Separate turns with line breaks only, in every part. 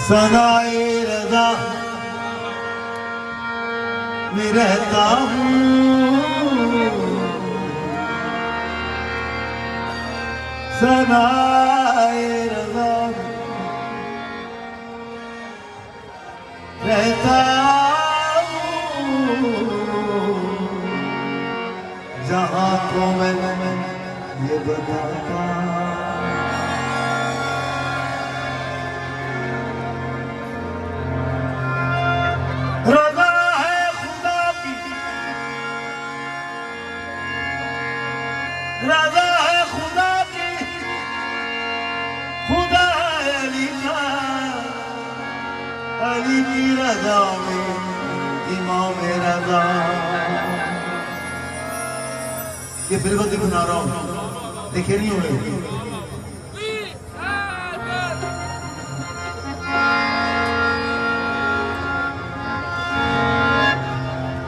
सनाए रज़ा में रहता हूँ, सनाए रज़ा रहता हूँ, जहाँ को मैं ये बताता। रज़ा है खुदा की, रज़ा है खुदा की, खुदा है अली का, अली की रज़ा में इमाम रज़ा। ये फिल्म गुनगुना रहा हूँ, देखे नहीं होंगे।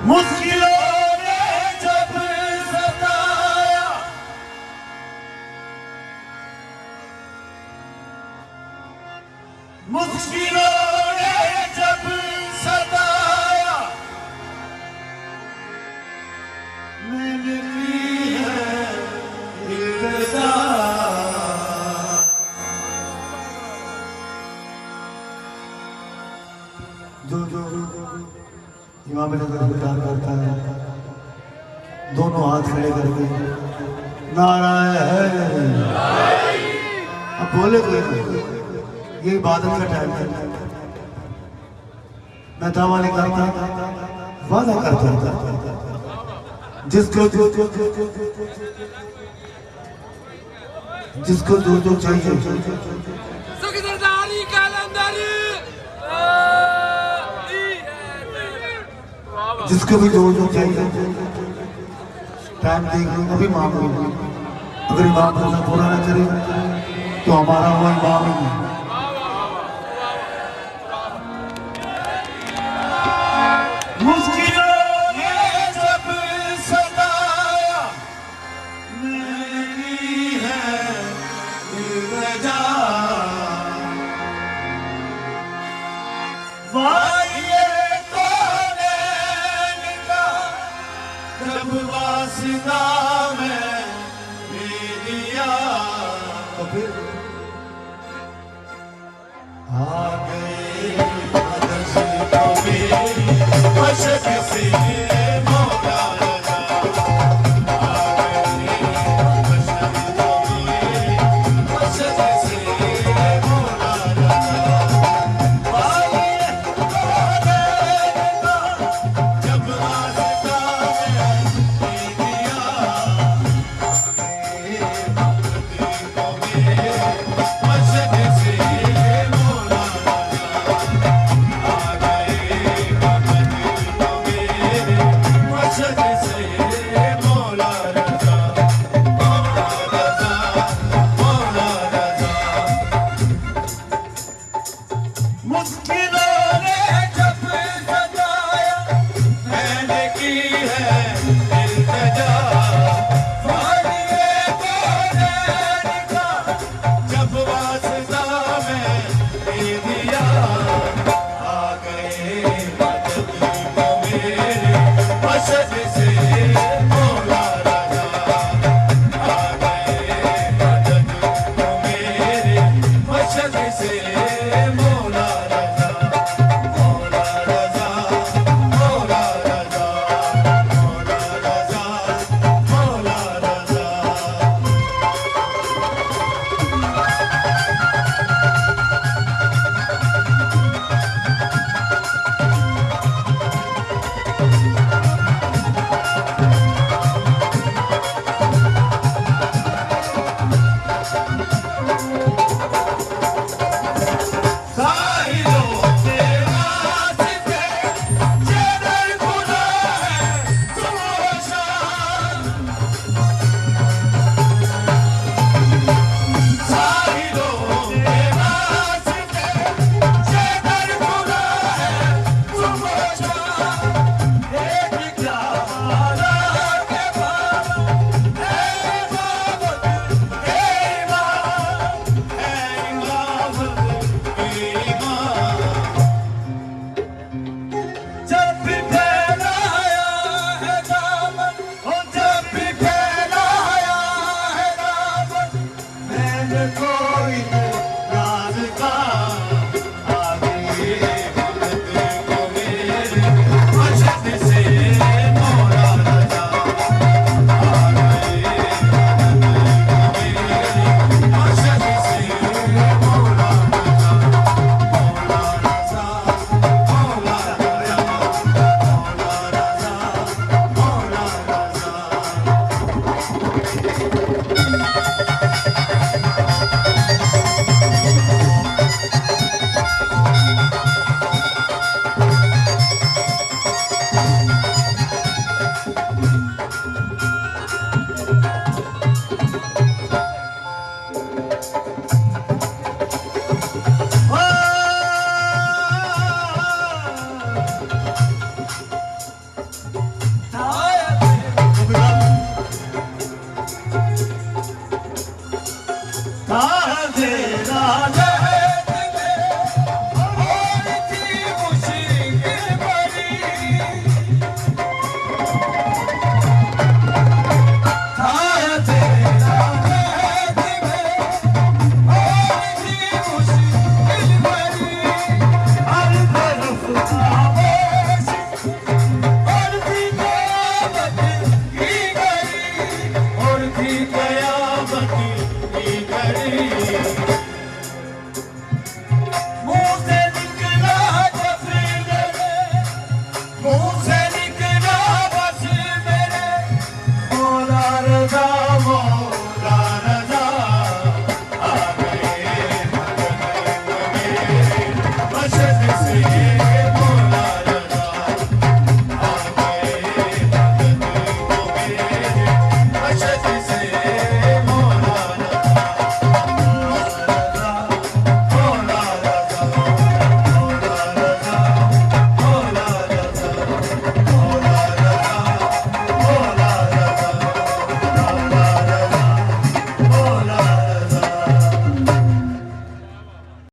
मुश्किलों ने जब सताया, मुश्किलों ने जब सताया, मैंने की है इल्तिजा। जो इमाम रज़ा प्यार करता है, दोनों हाथ खड़े करके नारा है। अब बोले कोई, ये इबादत का टाइम है। मैं दावा नहीं करता, वादा करता था। जिसको जो चाहिए, जिसको भी जो चाहिए, टाइम देख लो, अभी मांग लो। अगर इमाम रज़ा पूरा न करे तो हमारा वो इमाम ही है। मुश्किलों ने जब सताया, मैंने की है इल्तिजा। जब वासिता में दिया तो फिर आ गए आदर्श को मेरी बशक से मौला रज़ा। आ गए बशक को मेरी बशक से मौला रज़ा। जब वासिता मुश्किलों ने जब सताया, मैंने की है इल्तिजा।